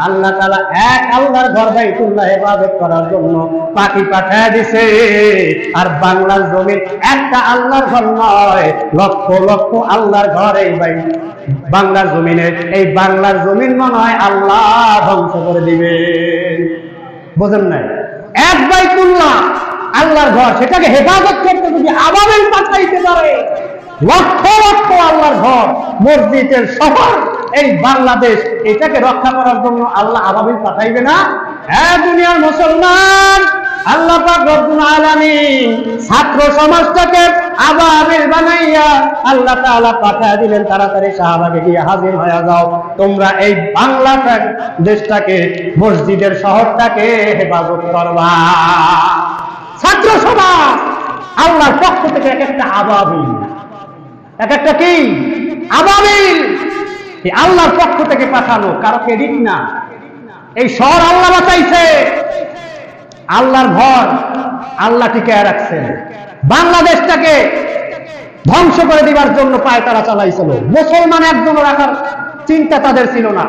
আল্লাহ তাআলা এক আল্লাহর ঘর বাইতুল্লাহ ইবাদত করার জন্য পাখি পাঠায় দিছে। আর বাংলার জমিন একটা আল্লাহর ঘর নয়, লক্ষ লক্ষ আল্লাহর ঘর এই বাংলার জমিনে। এই বাংলার জমিন মনে হয় আল্লাহ ধ্বংস করে দিবে, বুঝেন নাই? এক বাইতুল্লাহ আল্লাহর ঘর, সেটাকে হেফাজত করতে যদি আবাবিল পাঠাইতে পারে, লক্ষ লক্ষ আল্লাহর ঘর, মসজিদের শহর এই বাংলাদেশ, এটাকে রক্ষা করার জন্য আল্লাহ আবাবিল পাঠাইবে না? হ্যাঁ দুনিয়ার মুসলমান, আল্লাহ পাক রব্বুল আলামিন ছাত্র সমাজটাকে আবাবিল বানাইয়া আল্লাহ তাআলা পাঠিয়ে দিলেন, তাড়াতাড়ি শাহবাগে গিয়ে হাজির হয়ে যাও, তোমরা এই বাংলা দেশটাকে, মসজিদের শহরটাকে হেফাজত করবা। ছাত্র সমাজ আল্লাহর পক্ষ থেকে এক একটা আবাবিল, এক একটা কি আবাবিল, আল্লাহর পক্ষ থেকে পাঠানো, কারো ক্রেডিট না। এই শহর আল্লাহ বাঁচাইছে, আল্লাহর ঘর আল্লাহ টিকায় রাখছেন। বাংলাদেশটাকে ধ্বংস করে দিবার জন্য পায়তারা চালাইছিল, মুসলমান একজন রাখার চিন্তা তাদের ছিল না।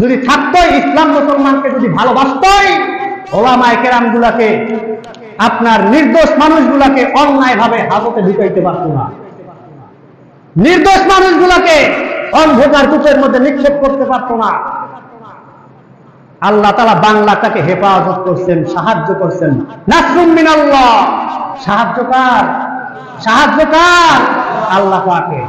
যদি থাকতোই, ইসলাম মুসলমানকে যদি ভালোবাসতোই, ওলামায়ে কেরাম গুলাকে, আপনার নির্দোষ মানুষগুলাকে অন্যায় ভাবে হাজতে ঢুকাইতে পারত না, নির্দোষ মানুষগুলাকে অন্ধকার কূপের মধ্যে নিক্ষেপ করতে পারত না। আল্লাহ তাআলা বাংলাটাকে হেফাজত করছেন, সাহায্য করছেন। নাসরুম মিনাল্লাহ, সাহায্যকার, সাহায্যকার আল্লাহ পাকের।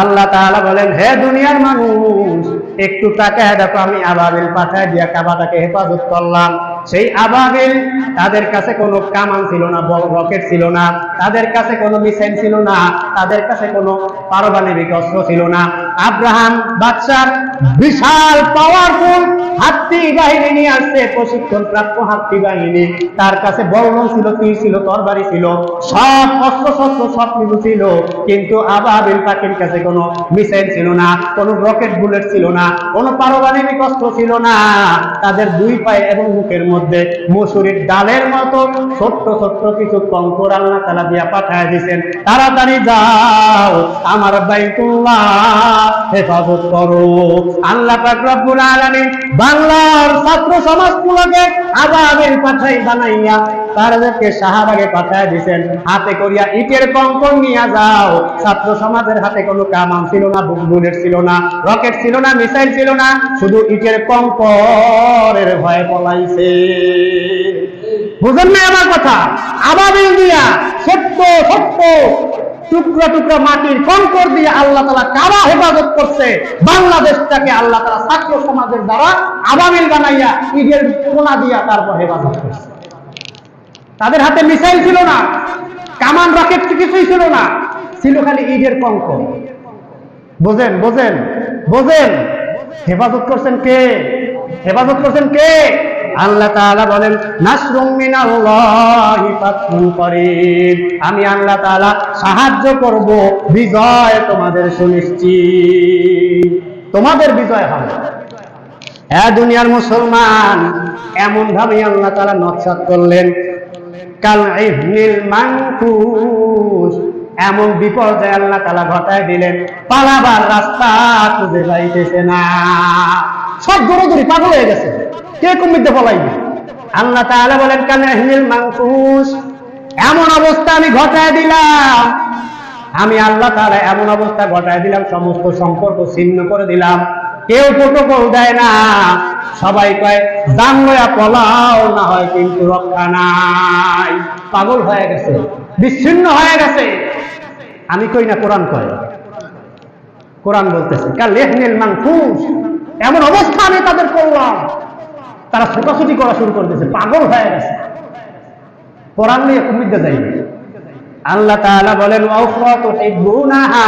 আল্লাহ তাআলা বলেন, হে দুনিয়ার মানুষ, একটু তাকায় দেখো, আমি আবাবিল পাঠায় দিয়া কাবাটাকে হেফাজত করলাম। সেই আবাবিল, তাদের কাছে কোনো কামান ছিল না, বড় রকেট ছিল না, তাদের কাছে কোনো মিসাইল ছিল না, তাদের কাছে কোনো পারমাণবিক অস্ত্র ছিল না। আব্রাহাম বাদশাহ বিশাল পাওয়ারফুল হাতি বাহিনী নিয়ে আসছে, প্রশিক্ষণ প্রাপ্ত হাতি বাহিনী, তার কাছে বল্লম ছিল, তীর ছিল, তরবারি ছিল, সব অস্ত্র শস্ত্র সব কিছু ছিল, কিন্তু আবাবিল পাখির কাছে কোনো মিসাইল ছিল না, কোনো রকেট বুলেট ছিল না, কোনো পারমাণবিক অস্ত্র ছিল না। তাদের দুই পায়ে এবং মুখের মধ্যে মসুরির ডালের মতো ছোট্ট ছোট্ট কিছু কঙ্কর আল্লাহ তাআলা দিয়া পাঠায় দিয়েছেন, তাড়াতাড়ি যাও আমার বাইতুল্লাহ হেফাজত করো। আল্লাহ পাক রব্বুল আলামিন বাংলার ছাত্র সমাজগুলোকে আবাবিল পাঠাই বানাইয়া তাদেরকে শাহবাগে পাঠায় দিয়েছেন, হাতে করিয়া ইটের কঙ্কর নিয়ে যাও। ছাত্র সমাজের হাতে কোনো কামান ছিল না, বুলেট ছিল না, রকেট ছিল না, মিসাইল ছিল না, শুধু ইটের কঙ্করের ভয়ে পলাইছে। বুঝেন না আমার কথা? আবাবিল দিয়া ছোট্ট ছোট্ট টুকরা টুকরা মাটির কঙ্কর দিয়ে আল্লাহ তাআলা কাবা হেফাজত করছে। বাংলাদেশটাকে আল্লাহ তাআলা ছাত্র সমাজের দ্বারা আবাবিল বানাইয়া ইটের কোনা দিয়া তারপর হেফাজত করছে। তাদের হাতে মিসাইল ছিল না, কামান রকেট কিছুই ছিল না, ছিল খালি ইটের কঙ্কর। বোঝেন বোঝেন বোঝেন, হেফাজত করছেন কে? হেফাজত করছেন কে? আল্লাহ তাআলা বলেন, নাসরুম মিনাল্লাহি ফাতহুন করিব, আমি আল্লাহ তাআলা সাহায্য করব, বিজয় তোমাদের সুনিশ্চিত, তোমাদের বিজয় হবে। হ্যাঁ দুনিয়ার মুসলমান, এমন ভাবে আল্লাহ তাআলা নকশা করলেন, কাল ইহনিল মানকুস, এমন বিপর্যয় আল্লাহ তাআলা ঘটায় দিলেন, পালাবার রাস্তা খুঁজে পাইতেছে না, সব দৌড়াদৌড়ি, পাগল হয়ে গেছে, কে কুমিরতে পলাইবে। আল্লাহ তাআলা বলেন, কাল ইহনিল মানকুস, এমন অবস্থা আমি ঘটায় দিলাম, আমি আল্লাহ তাআলা এমন অবস্থা ঘটায় দিলাম, সমস্ত সম্পর্ক ছিন্ন করে দিলাম, কেউ প্রটোকল দেয় না, সবাই কয় জান লয়া পলাও, না হয় কিন্তু রক্ষা নাই। পাগল হয়ে গেছে, বিচ্ছিন্ন হয়ে গেছে। আমি কই না, কোরআন কয়, কোরআন বলতেছে কাল ইহনিল মানকুস, এমন অবস্থা আমি তাদের করলাম, তারা ছোটাছুটি করা শুরু করে দিয়েছে, পাগল হয়ে গেছে। কোরআন নিয়ে কুমিরতে যাইবে। আল্লাহ তাআলা বলেন, ওয়া তুহিব্বুনাহা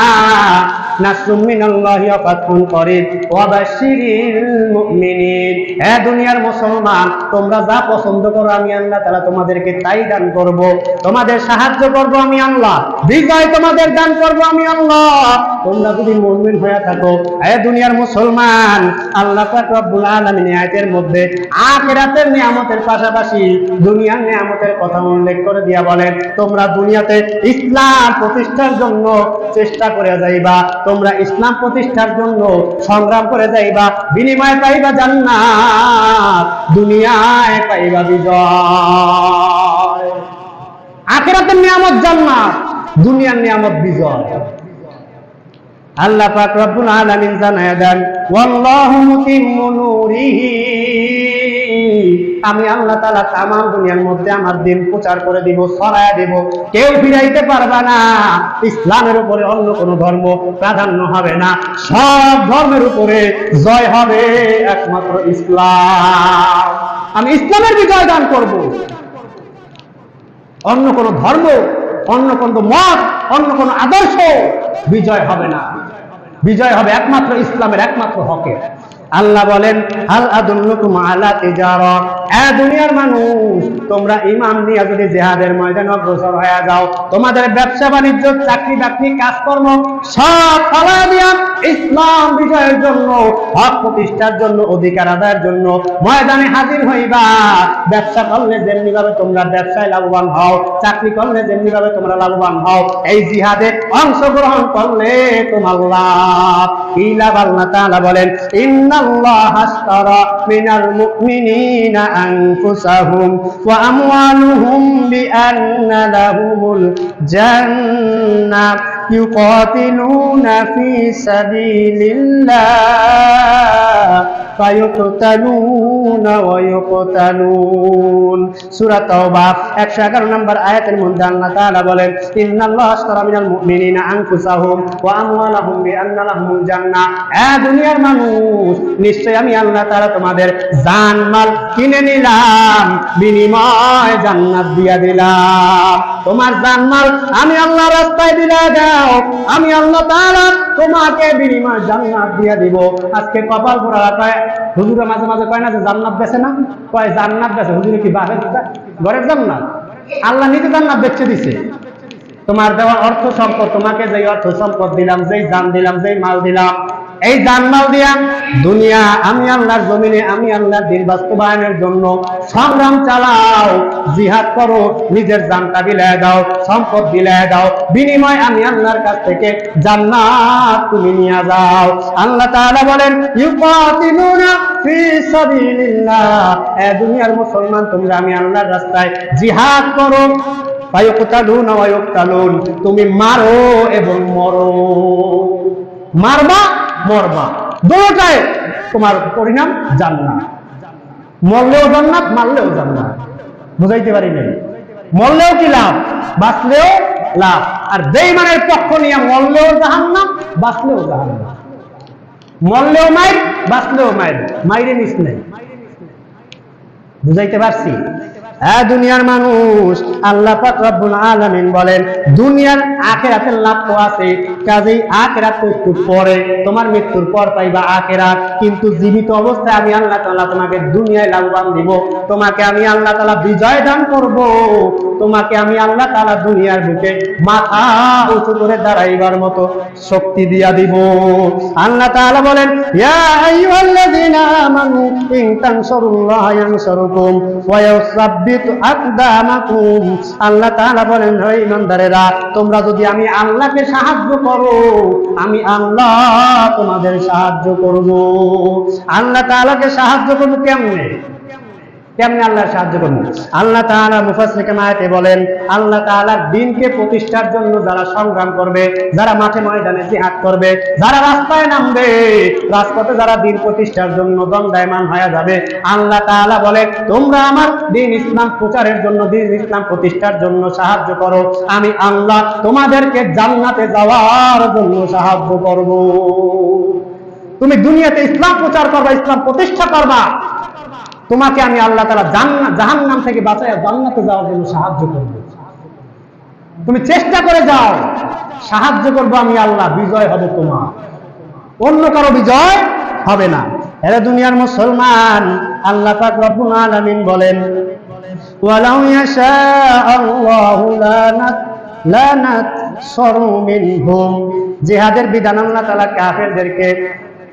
নাসরুম মিনাল্লাহি ওয়া ফাতহুন করিব ওয়া বাশশিরিল মুমিনিন, হ্যাঁ দুনিয়ার মুসলমান, তোমরা যা পছন্দ করো আমি আল্লাহ তাআলা তোমাদেরকে তাই দান করব, তোমাদের সাহায্য করব আমি আল্লাহ, বিজয় তোমাদের দান করব আমি আল্লাহ, তোমরা যদি মুমিন হয়ে থাকো। হ্যাঁ দুনিয়ার মুসলমান, আল্লাহ পাক রব্বুল আলামিন আয়াতের মধ্যে আখিরাতের নিয়ামতের পাশাপাশি দুনিয়ার নিয়ামতের কথা উল্লেখ করে দিয়া বলেন, তোমরা দুনিয়াতে ইসলাম প্রতিষ্ঠার জন্য চেষ্টা করে যাইবা, তোমরা ইসলাম প্রতিষ্ঠার জন্য সংগ্রাম করে যাইবা, বিনিময়ে পাইবা জান্নাত, দুনিয়ায় পাইবা বিজয়। আখিরাতের নিয়ামত জান্নাত, দুনিয়ার নিয়ামত বিজয়। আল্লাহ পাক রব্বুল আলামিন জানায় দেন, ওয়াল্লাহু মুতিম্মু নূরিহি, আমি আল্লাহ তাআলা তামাম দুনিয়ার মধ্যে আমার দিন প্রচার করে দিব, ছড়ায়া দিব, কেউ ফিরাইতে পারবে না। ইসলামের উপরে অন্য কোনো ধর্ম প্রাধান্য হবে না, সব ধর্মের উপরে জয় হবে একমাত্র ইসলাম। আমি ইসলামের বিজয় দান করব, অন্য কোনো ধর্ম, অন্য কোনো মত, অন্য কোনো আদর্শ বিজয় হবে না, বিজয় হবে একমাত্র ইসলামের, একমাত্র হকের। আল্লাহ বলেন, হাল আদুল্লুকুম আলা তিজারা, এ দুনিয়ার মানুষ, তোমরা ঈমান নিয়ে যদি জিহাদের ময়দানে অগ্রসর হয়ে যাও, তোমাদের ব্যবসা বাণিজ্য, চাকরি বাকরি, কাজকর্ম সব ফালায়া দিয়া ইসলাম বিজয়ের জন্য, হক প্রতিষ্ঠার জন্য, অধিকার আদায়ের জন্য ময়দানে হাজির হইবা। ব্যবসা করলে যেমনি ভাবে তোমরা ব্যবসায় লাভবান হও, চাকরি করলে যেমনি ভাবে তোমরা লাভবান হও, এই জিহাদে অংশগ্রহণ করলে তোমার লাভ। কি লাভ? আল্লাহ তাআলা বলেন, ইন্নাল্লাহা আশতারা মিনাল মুমিনিনা আনফুসাহুম ওয়া আমওয়ালুহুম বিআন্না লাহুমুল জান্নাহ ইউকাতিলুনা ফি সাবিলিল্লাহ ফায়ুকতালুনা ওয়া ইউকতালুন। সূরা তাওবা 111 নম্বর আয়াতের মধ্যে আল্লাহ তাআলা বলেন, ইন্নাল্লাহা আশতারা মিনাল মুমিনিনা আনফুসাহুম ওয়া আমওয়ালাহুম বিআন্না লাহুমুল জান্নাহ, এ দুনিয়ার মানুষ, নিশ্চয় আমি আল্লাহ তাআলা তোমাদের জান মাল কিনে নিলাম, বিনিময় জান্নাত দিয়া দিলাম। তোমার জান মাল আমি আল্লাহ রাস্তায় দিলা দাও, আমি আল্লাহ তাআলা তোমাকে বিনিময় জান্নাত দিয়া দিব। আজকে কপাল পোড়া কয়, হুজুরে মাঝে মাঝে কয় না যে জান্নাত বেচে না, কয় জান্নাত বেচে। হুজুরে কি বাহের ঘরের জান্নাত? আল্লাহ নিজে জান্নাত বেচে দিছে। তোমার দেওয়া অর্থ সম্পদ, তোমাকে যেই অর্থ সম্পদ দিলাম, যেই জান দিলাম, যেই মাল দিলাম, এই জান মাল দিয়া দুনিয়া আমি আল্লাহর জমিনে আমি আল্লাহর দ্বীন বাস্তবায়নের জন্য সংগ্রাম চালাও, জিহাদ করো, নিজের জানটা বিলায় দাও, সম্পদ বিলায় দাও, বিনিময় আমি আল্লাহর কাছ থেকে জান্নাত তুমি নিয়ে যাও। আল্লাহ তাআলা বলেন, ইউকাতিলুনা ফি সাবিলিল্লাহ, এ দুনিয়ার মুসলমান, তোমরা আমি আল্লাহর রাস্তায় জিহাদ করো, ফায়ুকতালুনা ওয়া ইউকতালুন, তুমি মারো এবং মরো, মারবা মরবা, দুটোটাই তোমার পরিণাম জান্নাত। মরলেও জান্নাত, মারলেও জান্নাত। বুঝাইতে পারি নাই? মরলেও কি লাভ, বাঁচলেও লাভ। আর বেঈমানের পক্ষ নিয়ে মরলেও জাহান্নাম, বাঁচলেও জাহান্নাম। মরলেও মাইর, বাঁচলেও মাইর, মাইরে নিস নাই। বুঝাইতে পারছি? হ্যাঁ দুনিয়ার মানুষ, আল্লাহ পাক রব্বুল আলামিন বলেন, দুনিয়ার আখিরাতের লাভ তো আছে, কাজেই আখিরাত তো একটু পরে, তোমার মৃত্যুর পর পাইবা আখিরাত, কিন্তু জীবিত অবস্থায় আমি আল্লাহ তাআলা তোমাকে দুনিয়ায় লাভবান দিব, তোমাকে আমি আল্লাহ তাআলা বিজয় দান করব, তোমাকে আমি আল্লাহ তাআলা দুনিয়ার বুকে মাথা উঁচু করে দাঁড়াইবার মতো শক্তি দিয়া দিব। আল্লাহ তাআলা বলেন, ইয়া আইয়ুহাল্লাযীনা আমানু ইন তানসুরুল্লাহা ইয়ানসুরকুম ওয়া ইউসাব্বিত আকদামাকুম। আল্লাহ তাআলা বলেন, হে ঈমানদারেরা, তোমরা যদি আমি আল্লাহকে সাহায্য করো, আমি আল্লাহ তোমাদের সাহায্য করব। আল্লাহ তাআলাকে সাহায্য করব কেমনে? কেমনে আল্লাহর সাহায্য করব? আল্লাহ তাআলা মুফাসসিরিন আয়াতে বলেন, আল্লাহ তাআলার দ্বীনকে প্রতিষ্ঠার জন্য যারা সংগ্রাম করবে, যারা মাঠে ময়দানে জিহাদ করবে, যারা রাস্তায় নামবে, রাজপথে যারা দ্বীন প্রতিষ্ঠার জন্য দণ্ডায়মান হয়ে যাবে, আল্লাহ তাআলা বলে, তোমরা আমার দ্বীন ইসলাম প্রচারের জন্য, দ্বীন ইসলাম প্রতিষ্ঠার জন্য সাহায্য করো, আমি আল্লাহ তোমাদেরকে জান্নাতে যাওয়ার জন্য সাহায্য করব। তুমি দুনিয়াতে ইসলাম প্রচার করবা, ইসলাম প্রতিষ্ঠা করবা, তোমাকে আমি আল্লাহ তাআলা জাহান্নাম থেকে বাঁচায় জান্নাতে যাওয়ার জন্য সাহায্য করব। তুমি চেষ্টা করে যাও, সাহায্য করব আমি আল্লাহ, বিজয় হবে তোমার, অন্য কারো বিজয় হবে না। এরা দুনিয়ার মুসলমান, আল্লাহ পাক রব্বুল আলামিন বলেন ওয়ালাউ ইয়াশা আল্লাহু লানাতসারু মিনহুম। জিহাদের বিধান আল্লাহ তাআলা কাফেরদেরকে,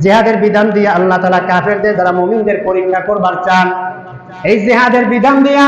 জিহাদের বিধান দিয়ে আল্লাহ তাআলা কাফেরদের দ্বারা মুমিনদের পরীক্ষা করবার চান। এই জিহাদের বিধান দিয়া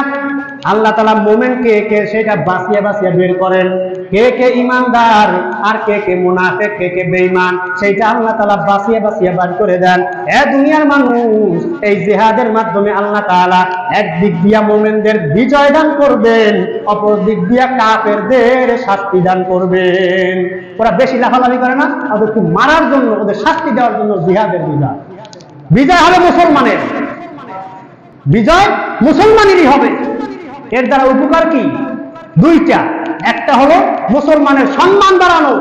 আল্লাহ তাআলা মুমিনকে কে সেটা বাছিয়ে বাছিয়ে বের করেন, কে কে ঈমানদার আর কে কে মুনাফিক, কে কে বেঈমান, সেটা আল্লাহ তাআলা বাছিয়ে বাছিয়ে বার করে দেন। এ দুনিয়ার মানুষ, এই জিহাদের মাধ্যমে আল্লাহ তাআলা এক দিক দিয়া মুমিনদের বিজয় দান করবেন, অপর দিক দিয়া কাফেরদের শাস্তি দান করবেন। ওরা বেশি লাফালাফি করে না, ওদেরকে মারার জন্য, ওদের শাস্তি দেওয়ার জন্য জিহাদের বিধান। বিজয় হবে মুসলমানের, বিজয় মুসলমানেরই হবে। এর দ্বারা উপকার কি? দুইটা। একটা হলো মুসলমানের সম্মান বাড়ানো,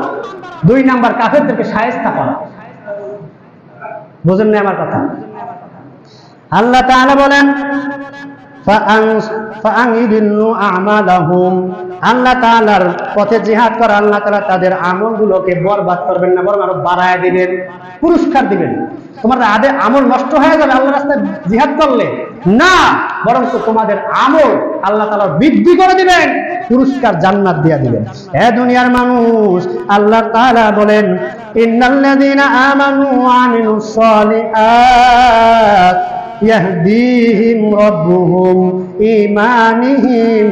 দুই নাম্বার কাফেরদেরকে শায়েস্তা করা। বুঝেন না আমার কথা? আল্লাহ তাআলা বলেন ফাআনযিরু আমালাহুম, আল্লাহ তাআলার পথে জিহাদ করা, আল্লাহ তাআলা তাদের আমলগুলোকে বরবাদ করবেন না, বরং আরো বাড়ায় দিবেন, পুরস্কার দিবেন। তোমার আমল নষ্ট হয়ে যাবে আল্লাহর রাস্তায় জিহাদ করলে না, বরং তো তোমাদের আমল আল্লাহ তাআলা বৃদ্ধি করে দিবেন, পুরস্কার জান্নাত দিয়ে দিবেন। হে দুনিয়ার মানুষ, আল্লাহ তাআলা বলেন ইন্নাল্লাযীনা আমানু ওয়া আমিলুস সালিহাত ইয়াহদিহিম রাব্বুহুম ঈমানিহিম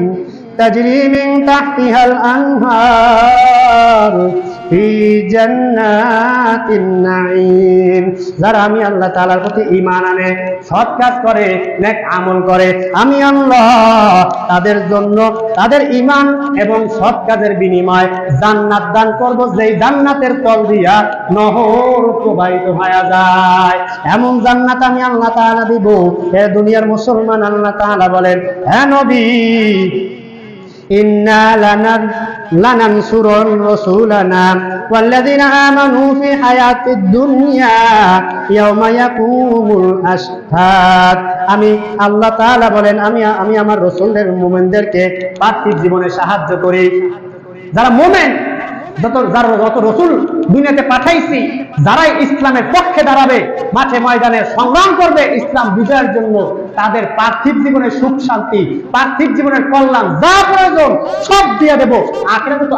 তাজরি মিন তাহতিহাল আনহার ফি জান্নাতিন নাঈম। যারা আমি আল্লাহ তাআলার প্রতি ঈমান আনে, সৎ কাজ করে, নেক আমল করে, আমি আল্লাহ তাদের জন্য তাদের ঈমান এবং সৎ কাজের বিনিময়ে জান্নাত দান করব, যেই জান্নাতের তল দিয়া নহর প্রবাহিত হয়ে যায়। এমন জান্নাত আমি আল্লাহ তাআলা দিব। হে দুনিয়ার মুসলমান, আল্লাহ তাআলা বলেন হে নবী ইন্না লানানসুরুর রাসূলানা ওয়াল্লাযীনা আমানু ফি হায়াতিদ দুনিয়া ইয়াওমা ইয়াকুমুল আশহাদ। আমি আল্লাহ তাআলা বলেন আমি আমার রাসূলদের মুমিনদেরকে পার্থিব জীবনে সাহায্য করি। যারা মুমিন, যত রাসূল দুনিয়াতে পাঠাইছি, যারাই ইসলামের পক্ষে দাঁড়াবে, মাঠে ময়দানে সংগ্রাম করবে ইসলাম বিজয়ের জন্য, তাদের পার্থিব জীবনের সুখ শান্তি, পার্থিব জীবনের কল্যাণ যা প্রয়োজন সব দিয়ে দেব। আখিরাতে তো